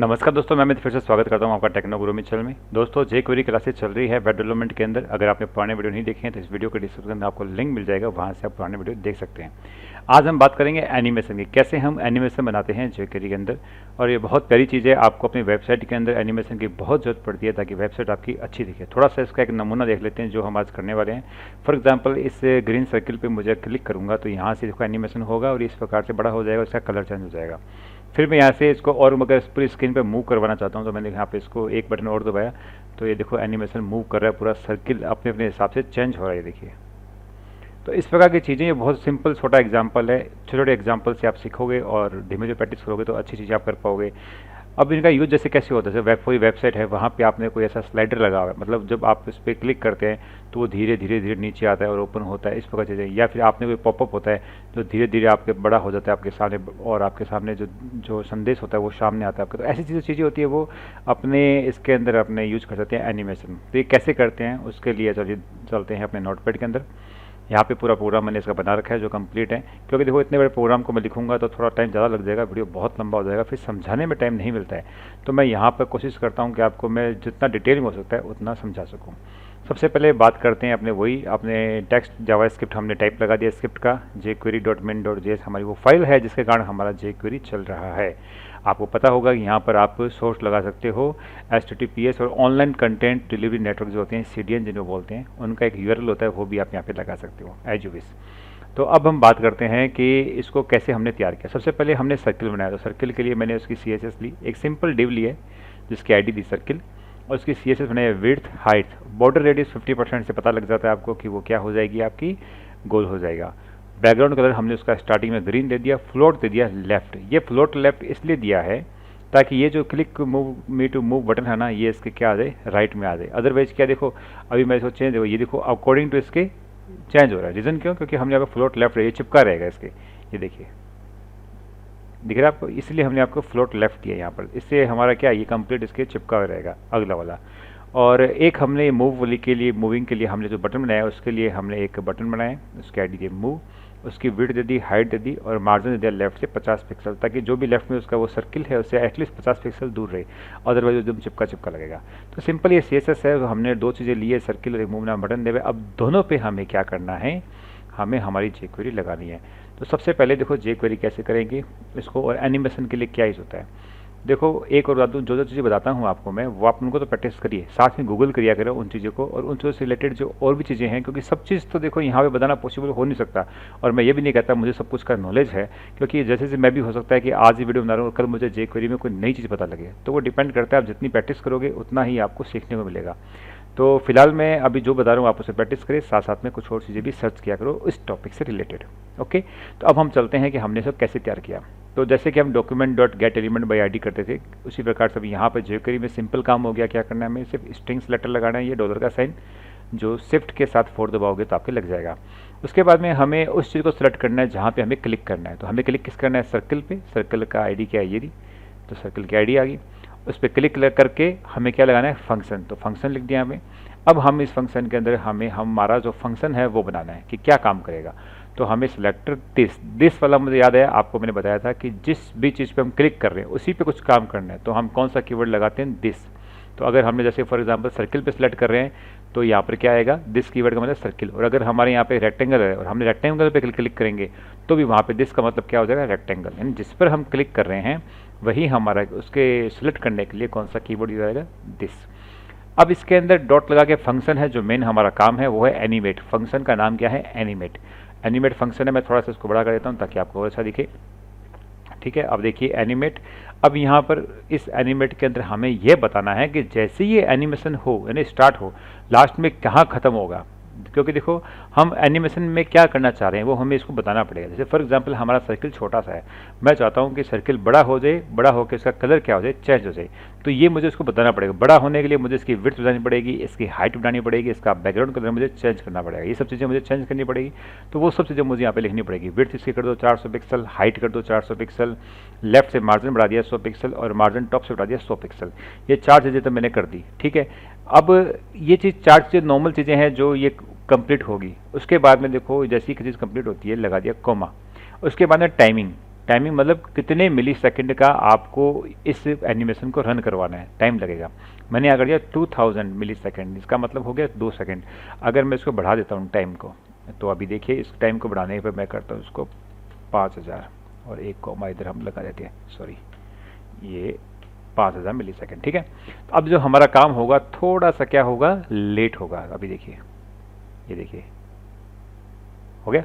नमस्कार दोस्तों, मैं अमित फिर से स्वागत करता हूं आपका टेक्नो गुरु में चैनल में। दोस्तों, जेक्वेरी क्लासेस चल रही है वेब डेवलपमेंट के अंदर। अगर आपने पुराने वीडियो नहीं देखे हैं तो इस वीडियो के डिस्क्रिप्शन में आपको लिंक मिल जाएगा, वहां से आप पुराने वीडियो देख सकते हैं। आज हम बात करेंगे एनिमेशन की, कैसे हम एनिमेशन बनाते हैं जेक्वेरी के अंदर। और ये बहुत प्यारी चीज़ है, आपको अपनी वेबसाइट के अंदर एनिमेशन की बहुत जरूरत पड़ती है ताकि वेबसाइट आपकी अच्छी दिखे। थोड़ा सा इसका एक नमूना देख लेते हैं जो हम आज करने वाले हैं। फॉर एग्जाम्पल, इस ग्रीन सर्किल पर मुझे क्लिक करूँगा तो यहाँ से इसका एनिमेशन होगा और इस प्रकार से बड़ा हो जाएगा, इसका कलर चेंज हो जाएगा। फिर मैं यहाँ से इसको और अगर पूरी स्क्रीन पे मूव करवाना चाहता हूँ तो मैंने यहाँ पे इसको एक बटन और दबाया तो ये देखो एनिमेशन मूव कर रहा है, पूरा सर्किल अपने अपने हिसाब से चेंज हो रहा है। देखिए, तो इस प्रकार की चीज़ें, ये बहुत सिंपल छोटा एग्जांपल है। छोटे छोटे एग्जांपल से आप सीखोगे और धीमे धीमे प्रैक्टिस करोगे तो अच्छी चीज़ें आप कर पाओगे। अब इनका यूज जैसे कैसे होता है, कोई वेबसाइट है, वहाँ पे आपने कोई ऐसा स्लाइडर लगा हुआ है, मतलब जब आप इस पर क्लिक करते हैं तो वो धीरे धीरे धीरे नीचे आता है और ओपन होता है, इस प्रकार चीज़ें। या फिर आपने कोई पॉपअप होता है जो धीरे धीरे आपके बड़ा हो जाता है आपके सामने, और आपके सामने जो जो संदेश होता है वो सामने आता है आपके। तो ऐसी चीज़ें होती है वो अपने इसके अंदर अपने यूज कर सकते हैं एनिमेशन। तो ये कैसे करते हैं उसके लिए चलिए चलते हैं अपने नोटपैड के अंदर। यहाँ पे पूरा प्रोग्राम मैंने इसका बना रखा है जो कंप्लीट है, क्योंकि देखो इतने बड़े प्रोग्राम को मैं लिखूंगा तो थोड़ा टाइम ज़्यादा लग जाएगा, वीडियो बहुत लंबा हो जाएगा, फिर समझाने में टाइम नहीं मिलता है। तो मैं यहाँ पर कोशिश करता हूँ कि आपको मैं जितना डिटेल में हो सकता है उतना समझा सकूँ। सबसे पहले बात करते हैं अपने टेक्स्ट जावास्क्रिप्ट हमने टाइप लगा दिया स्क्रिप्ट का, jQuery.min.js हमारी वो फाइल है जिसके कारण हमारा jQuery चल रहा है। आपको पता होगा कि यहाँ पर आप सोर्स लगा सकते हो, HTTPS और ऑनलाइन कंटेंट डिलीवरी नेटवर्क जो होते हैं, CDN जिन्हें बोलते हैं, उनका एक URL होता है, वो भी आप यहाँ पे लगा सकते हो एज यू विश। तो अब हम बात करते हैं कि इसको कैसे हमने तैयार किया। सबसे पहले हमने सर्किल बनाया, तो सर्किल के लिए मैंने उसकी CSS ली, एक सिंपल डिव ली है जिसकी ID दी सर्किल, और उसकी CSS बनाई विड्थ हाइट, बॉर्डर रेडियस 50% से पता लग जाता है आपको कि वो क्या हो जाएगी, आपकी गोल हो जाएगा। बैकग्राउंड कलर हमने उसका स्टार्टिंग में ग्रीन दे दिया, फ्लोट दे दिया लेफ्ट। ये फ्लोट लेफ्ट इसलिए दिया है ताकि ये जो click move me to move button है ना, ये इसके क्या आ जाए, राइट में आ जाए। अदरवाइज क्या, देखो अभी मैं इसको चेंज, ये देखो अकॉर्डिंग टू इसके चेंज हो रहा है। रीज़न क्यों, क्योंकि हमने यहाँ पर फ्लोट लेफ्ट है, ये चिपका रहेगा इसके, ये देखिए दिख रहा है आपको, इसलिए हमने आपको फ्लोट लेफ्ट दिया यहाँ पर। इससे हमारा क्या, ये कंप्लीट इसके चिपका हुआ रहेगा अगला वाला। और एक हमने मूव वाली के लिए, मूविंग के लिए हमने जो बटन बनाया उसके लिए हमने एक बटन बनाया, उसके ID दिए मूव, उसकी विड्थ दे दी, हाइट दे दी और मार्जिन दे दिया लेफ्ट से 50 पिक्सल, ताकि जो भी लेफ्ट में उसका वो सर्किल है उससे एटलीस्ट 50 पिक्सल दूर रहे, अदरवाइज एकदम चिपका चिपका लगेगा। तो सिंपल ये CSS है, हमने दो चीज़ें ली है, सर्किल और मूव नाम बटन देवे। अब दोनों पे हमें क्या करना है, हमें हमारी jQuery लगानी है। तो सबसे पहले देखो jQuery कैसे करेंगे इसको, और एनिमेशन के लिए क्या यूज़ होता है। देखो एक और बता दूँ, जो जो चीज़ें बताता हूँ आपको मैं, वो आप उनको तो प्रैक्टिस करिए, साथ में गूगल करिया करो उन चीज़ों को, और उन चीज़ों से रिलेटेड जो और भी चीज़ें हैं, क्योंकि सब चीज़ तो देखो यहाँ पे बताना पॉसिबल हो नहीं सकता। और मैं ये भी नहीं कहता मुझे सब कुछ का नॉलेज है, क्योंकि जैसे मैं भी हो सकता है कि आज ही वीडियो बना रहा हूँ और कल मुझे jQuery में कोई नई चीज़ पता लगे। तो वो डिपेंड करता है, आप जितनी प्रैक्टिस करोगे उतना ही आपको सीखने को मिलेगा। तो फिलहाल मैं अभी जो बता रहा हूँ आप उसे प्रैक्टिस करें, साथ साथ में कुछ और चीज़ें भी सर्च किया करो इस टॉपिक से रिलेटेड। ओके, तो अब हम चलते हैं कि हमने सब कैसे तैयार किया। तो जैसे कि हम document dot gate element by ID करते थे, उसी प्रकार से यहाँ पर jQuery में सिंपल काम हो गया। क्या करना है, हमें सिर्फ स्ट्रिंग्स लेटर लगाना है, ये डॉलर का साइन जो शिफ्ट के साथ 4 दबाओगे तो आपके लग जाएगा। उसके बाद में हमें उस चीज़ को सेलेक्ट करना है जहाँ पे हमें क्लिक करना है। तो हमें क्लिक किस करना है, सर्कल पे, सर्कल का ID क्या है, ये दी, तो सर्कल की ID आ गई। उस पर क्लिक करके हमें क्या लगाना है, फंक्शन, तो फंक्शन लिख दिया हमें। अब हम इस फंक्शन के अंदर हमारा जो फंक्शन है वो बनाना है कि क्या काम करेगा। तो हमें सिलेक्टर दिस वाला मुझे याद है, आपको मैंने बताया था कि जिस भी चीज़ पे हम क्लिक कर रहे हैं उसी पे कुछ काम करना है, तो हम कौन सा कीवर्ड लगाते हैं, दिस। तो अगर हमने जैसे फॉर एग्जांपल सर्किल पे सिलेक्ट कर रहे हैं तो यहाँ पर क्या आएगा, दिस कीवर्ड का मतलब सर्किल। और अगर हमारे यहाँ पे रेक्टेंगल है और हमने रेक्टेंगल पे क्लिक करेंगे तो भी वहाँ पे दिस का मतलब क्या हो जाएगा, रेक्टेंगल। यानी जिस पर हम क्लिक कर रहे हैं वही हमारा, उसके सिलेक्ट करने के लिए कौन सा कीवर्ड यूज आएगा, दिस। अब इसके अंदर डॉट लगा के फंक्शन है, जो मेन हमारा काम है वो है एनिमेट। फंक्शन का नाम क्या है, एनिमेट। एनिमेट फंक्शन है, मैं थोड़ा सा इसको बड़ा कर देता हूँ ताकि आपको और अच्छा दिखे। ठीक है, अब देखिए एनिमेट। अब यहाँ पर इस एनिमेट के अंदर हमें यह बताना है कि जैसे ये एनिमेशन हो, यानी स्टार्ट हो, लास्ट में कहाँ ख़त्म होगा। क्योंकि देखो हम एनिमेशन में क्या करना चाह रहे हैं वो हमें इसको बताना पड़ेगा। जैसे फॉर एग्जांपल हमारा सर्किल छोटा सा है, मैं चाहता हूँ कि सर्किल बड़ा हो जाए, बड़ा होकर इसका कलर क्या हो जाए, चेंज हो जाए। तो ये मुझे इसको बताना पड़ेगा। बड़ा होने के लिए मुझे इसकी विड्थ बनानी पड़ेगी, इसकी हाइट बनानी पड़ेगी, इसका बैकग्राउंड कलर मुझे चेंज करना पड़ेगा, ये सब चीज़ें मुझे चेंज करनी पड़ेगी। तो वो सब चीज़ें मुझे यहाँ पे लिखनी पड़ेगी। विड्थ इसकी कर दो 400 पिक्सल, हाइट कर दो 400 पिक्सल, लेफ्ट से मार्जिन बढ़ा दिया 100 पिक्सल और मार्जिन टॉप से बढ़ा दिया 100 पिक्सल। ये 4 चीज़ें तो मैंने कर दी। ठीक है, अब ये चीज़ 4 चीज़ें नॉर्मल चीज़ें हैं जो ये कंप्लीट होगी। उसके बाद में देखो जैसी चीज़ कंप्लीट होती है लगा दिया कोमा। उसके बाद में टाइमिंग टाइमिंग मतलब कितने मिली सेकेंड का आपको इस एनिमेशन को रन करवाना है, टाइम लगेगा। मैंने यहाँ कर दिया 2000 मिली सेकेंड, इसका मतलब हो गया 2 सेकेंड। अगर मैं इसको बढ़ा देता हूँ टाइम को, तो अभी देखिए इस टाइम को बढ़ाने पर मैं करता हूँ इसको 5000 और एक कॉमा इधर हम लगा देते हैं, सॉरी ये 5000 मिली सेकेंड, ठीक है। तो अब जो हमारा काम होगा थोड़ा सा क्या होगा, लेट होगा। अभी देखिए, ये देखिए हो गया,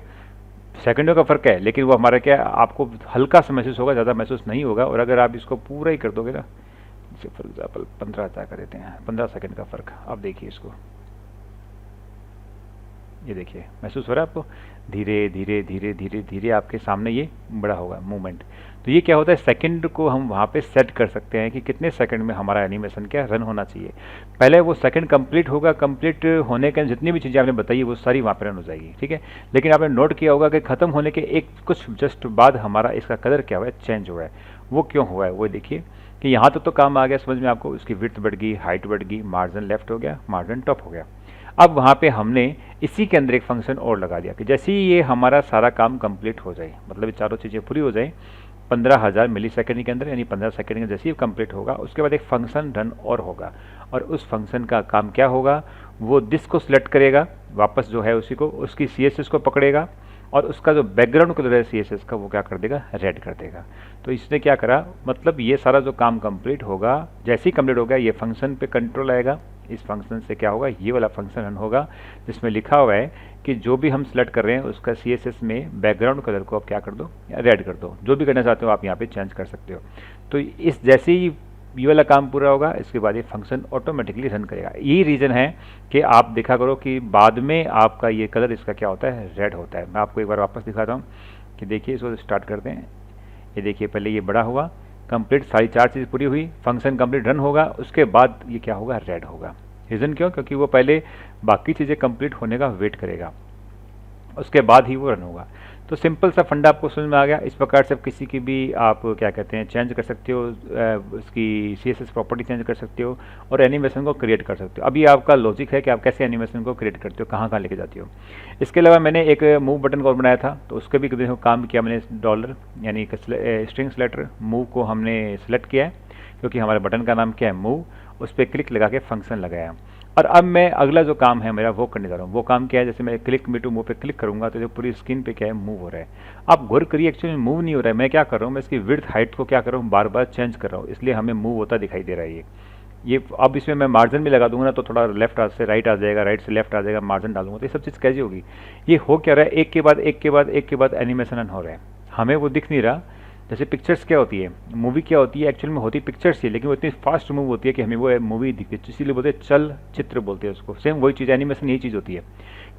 सेकंडों का फर्क है, लेकिन वो हमारा क्या आपको हल्का सा महसूस होगा, ज़्यादा महसूस नहीं होगा। और अगर आप इसको पूरा ही कर दोगे ना, जैसे फॉर एग्जाम्पल 15 कर देते हैं, 15 सेकंड का फर्क। अब देखिए इसको, ये देखिए महसूस हो रहा है आपको, धीरे धीरे धीरे धीरे धीरे आपके सामने ये बड़ा होगा मूवमेंट। तो ये क्या होता है, सेकंड को हम वहाँ पे सेट कर सकते हैं कि कितने सेकंड में हमारा एनिमेशन क्या रन होना चाहिए। पहले वो सेकंड कंप्लीट होगा, कंप्लीट होने के जितनी भी चीज़ें आपने बताई वो सारी वहाँ पर रन हो जाएगी, ठीक है। लेकिन आपने नोट किया होगा कि ख़त्म होने के एक कुछ जस्ट बाद हमारा इसका कलर क्या हुआ है, चेंज हुआ है। वो क्यों हुआ है, वो देखिए कि यहाँ तक तो काम आ गया समझ में आपको, उसकी विड्थ बढ़ गई, हाइट बढ़ गई, मार्जिन लेफ्ट हो गया, मार्जिन टॉप हो गया। अब वहाँ पे हमने इसी के अंदर एक फंक्शन और लगा दिया कि जैसे ही ये हमारा सारा काम कंप्लीट हो जाए, मतलब ये चारों चीज़ें पूरी हो जाए 15000 मिली सेकेंड के अंदर, यानी 15 सेकेंड में जैसे ही कंप्लीट होगा उसके बाद एक फंक्शन रन और होगा। और उस फंक्शन का काम क्या होगा, वो दिस को सिलेक्ट करेगा वापस जो है उसी को, उसकी CSS को पकड़ेगा और उसका जो बैकग्राउंड कलर है CSS का वो क्या कर देगा, रेड कर देगा। तो इसने क्या करा, मतलब ये सारा जो काम कंप्लीट होगा, जैसे ही कंप्लीट हो गया ये फंक्शन पे कंट्रोल आएगा। इस फंक्शन से क्या होगा, ये वाला फंक्शन रन होगा जिसमें लिखा हुआ है कि जो भी हम सेलेक्ट कर रहे हैं उसका CSS में बैकग्राउंड कलर को आप क्या कर दो, रेड कर दो। जो भी करना चाहते हो आप यहाँ पे चेंज कर सकते हो। तो इस जैसे ही ये वाला काम पूरा होगा इसके बाद ये फंक्शन ऑटोमेटिकली रन करेगा। यही रीज़न है कि आप देखा करो कि बाद में आपका ये कलर इसका क्या होता है, रेड होता है। मैं आपको एक बार वापस दिखाता हूँ कि देखिए इसको स्टार्ट करते हैं। ये देखिए पहले ये बड़ा हुआ, कंप्लीट सारी 4 चीज़ पूरी हुई, फंक्शन कंप्लीट रन होगा, उसके बाद ये क्या होगा, रेड होगा। रीज़न क्यों, क्योंकि वो पहले बाकी चीज़ें कंप्लीट होने का वेट करेगा, उसके बाद ही वो रन होगा। तो सिंपल सा फंडा आपको समझ में आ गया। इस प्रकार से आप किसी की भी आप क्या कहते हैं चेंज कर सकते हो, उसकी CSS प्रॉपर्टी चेंज कर सकते हो और एनिमेशन को क्रिएट कर सकते हो। अभी आपका लॉजिक है कि आप कैसे एनिमेशन को क्रिएट करते हो, कहाँ कहाँ लेके जाते हो। इसके अलावा मैंने एक मूव बटन को बनाया था, तो उसके भी काम किया मैंने, डॉलर यानी स्ट्रिंग सेलेक्टर मूव को हमने सेलेक्ट किया है क्योंकि हमारे बटन का नाम क्या है, मूव। उस पर क्लिक लगा के फंक्शन लगाया। और अब मैं अगला जो काम है मेरा वो करने जा रहा हूँ। वो काम क्या है, जैसे मैं क्लिक मी टू मूव पे क्लिक करूंगा तो जो पूरी स्क्रीन पे क्या है, मूव हो रहा है। आप गौर करिए एक्चुअली मूव नहीं हो रहा है, मैं क्या कर रहा हूँ, मैं इसकी विड्थ हाइट को क्या कर रहा हूँ, बार बार चेंज कर रहा हूँ, इसलिए हमें मूव होता दिखाई दे रहा है ये। अब इसमें मैं मार्जिन भी लगा दूंगा ना तो थोड़ा लेफ्ट से राइट आ जाएगा, राइट से लेफ्ट आ जाएगा, मार्जिन डालूंगा तो ये सब चीज़ कैसी होगी। ये हो क्या रहा है, एक के बाद एक के बाद एक के बाद एनिमेशन हो रहा है, हमें वो दिख नहीं रहा। जैसे पिक्चर्स क्या होती है, मूवी क्या होती है, एक्चुअल में होती पिक्चर्स ही, लेकिन वो इतनी फास्ट मूव होती है कि हमें वो मूवी दिखती है, इसीलिए बोलते हैं चल चित्र बोलते हैं उसको। सेम वही चीज़ एनिमेशन यही चीज़ होती है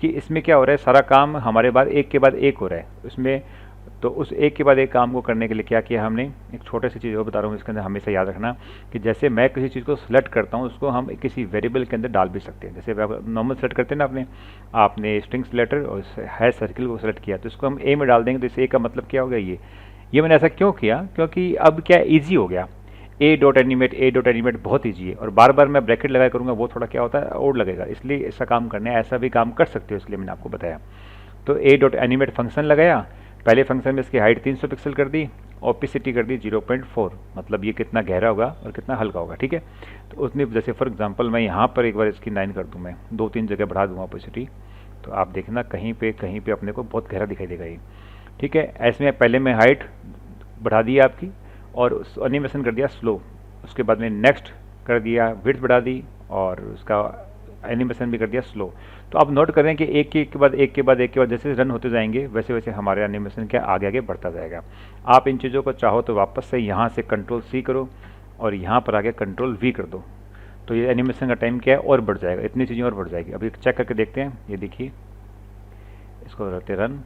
कि इसमें क्या हो रहा है, सारा काम हमारे बाद एक के बाद एक हो रहा है उसमें। तो उस एक के बाद एक काम को करने के लिए क्या किया हमने, एक छोटे सी चीज़ और बता रहा हूँ, इसके अंदर हमेशा याद रखना कि जैसे मैं किसी चीज़ को सिलेक्ट करता हूँ उसको हम किसी वेरिएबल के अंदर डाल भी सकते हैं। जैसे नॉर्मल सेलेक्ट करते हैं ना आपने स्ट्रिंग सेलेक्टर और है सर्किल को सेलेक्ट किया तो इसको हम ए में डाल देंगे, तो इस ए का मतलब क्या हो गया ये मैंने ऐसा क्यों किया, क्योंकि अब क्या ईजी हो गया, a.animate बहुत ईजी है। और बार बार मैं ब्रैकेट लगाया करूँगा वो थोड़ा क्या होता है और लगेगा, इसलिए ऐसा काम करना है, ऐसा भी काम कर सकते हो, इसलिए मैंने आपको बताया। तो a.animate फंक्शन लगाया, पहले फंक्शन में इसकी हाइट 300 पिक्सल कर दी, ओपेसिटी कर दी 0.4, मतलब ये कितना गहरा होगा और कितना हल्का होगा, ठीक है। तो उतनी जैसे फॉर एग्जांपल मैं यहाँ पर एक बार इसकी 9 कर दूँ, मैं 2-3 जगह बढ़ा दूँगा ओपेसिटी, तो आप देखना कहीं पे अपने को बहुत गहरा दिखाई देगा ये, ठीक है। ऐसे में पहले मैं हाइट बढ़ा दी आपकी और एनिमेशन कर दिया स्लो, उसके बाद में नेक्स्ट कर दिया, विड्थ बढ़ा दी और उसका एनिमेशन भी कर दिया स्लो। तो आप नोट करें कि एक के बाद एक के बाद एक के बाद जैसे रन होते जाएंगे वैसे वैसे हमारे एनिमेशन क्या आगे आगे बढ़ता जाएगा। आप इन चीज़ों को चाहो तो वापस से यहाँ से Ctrl+C करो और यहाँ पर आके Ctrl+V कर दो, तो ये एनिमेशन का टाइम क्या है और बढ़ जाएगा, इतनी चीज़ें और बढ़ जाएगी। अभी चेक करके देखते हैं, ये देखिए इसको रहते रन,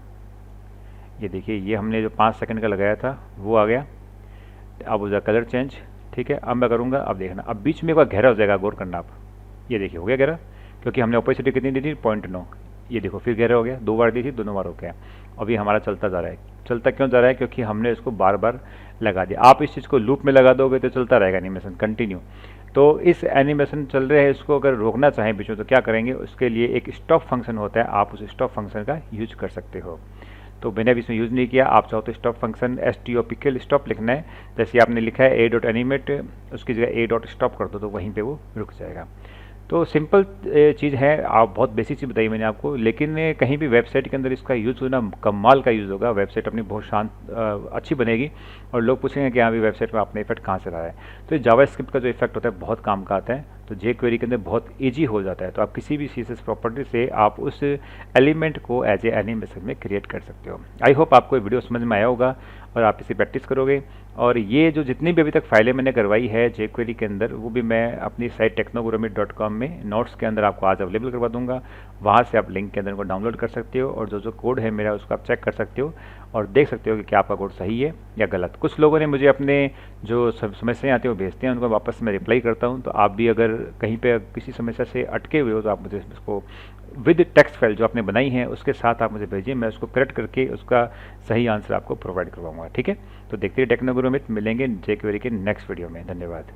ये देखिए ये हमने जो 5 सेकंड का लगाया था वो आ गया, अब उसका कलर चेंज, ठीक है। अब मैं करूँगा, अब देखना अब बीच में एक बार गहरा हो जाएगा, गौर करना आप, ये देखिए हो गया गहरा, क्योंकि हमने ओपेसिटी कितनी दी थी 0.9, ये देखो फिर गहरा हो गया, 2 बार दी थी दोनों बार हो गया। अभी हमारा चलता जा रहा है, चलता क्यों जा रहा है, क्योंकि हमने इसको बार बार लगा दिया। आप इस चीज़ को लूप में लगा दोगे तो चलता रहेगा एनिमेशन कंटिन्यू। तो इस एनिमेशन चल रहे हैं, इसको अगर रोकना चाहें बीच में तो क्या करेंगे, उसके लिए एक स्टॉप फंक्शन होता है, आप उस स्टॉप फंक्शन का यूज कर सकते हो। तो मैंने अभी इसमें यूज़ नहीं किया। आप चाहो तो स्टॉप फंक्शन stop स्टॉप लिखना है, जैसे आपने लिखा है a.animate, उसकी जगह a.stop कर दो तो वहीं पे वो रुक जाएगा। तो सिंपल चीज़ है, आप बहुत बेसिक चीज़ बताई मैंने आपको, लेकिन कहीं भी वेबसाइट के अंदर इसका यूज़ होना कमाल का यूज़ होगा। वेबसाइट अपनी बहुत शांत अच्छी बनेगी और लोग पूछेंगे कि हाँ भी वेबसाइट में आपने इफेक्ट कहाँ से लाया है। तो जावास्क्रिप्ट का जो इफेक्ट होता है बहुत काम का आता है, तो jQuery के अंदर बहुत ईजी हो जाता है। तो आप किसी भी CSS प्रॉपर्टी से आप उस एलिमेंट को एज ए एनिमेशन में क्रिएट कर सकते हो। आई होप आपको वीडियो समझ में आया होगा और आप इसे प्रैक्टिस करोगे। और ये जो जितनी भी अभी तक फाइलें मैंने करवाई है jQuery के अंदर, वो भी मैं अपनी साइट technogurumit.com में नोट्स के अंदर आपको आज अवेलेबल करवा दूंगा। वहाँ से आप लिंक के अंदर को डाउनलोड कर सकते हो और जो जो कोड है मेरा उसको आप चेक कर सकते हो और देख सकते हो कि क्या आपका कोड सही है या गलत। कुछ लोगों ने मुझे अपने जो समस्याएं आती हैं वो भेजते हैं, उनको वापस मैं रिप्लाई करता हूँ। तो आप भी अगर कहीं पे किसी समस्या से अटके हुए हो तो आप मुझे उसको विद टेक्स्ट फाइल जो आपने बनाई है उसके साथ आप मुझे भेजिए, मैं उसको करेक्ट करके उसका सही आंसर आपको प्रोवाइड करवाऊंगा। ठीक है, तो देखते रहिए टेक्नो गुरु मित, मिलेंगे jQuery के नेक्स्ट वीडियो में। धन्यवाद।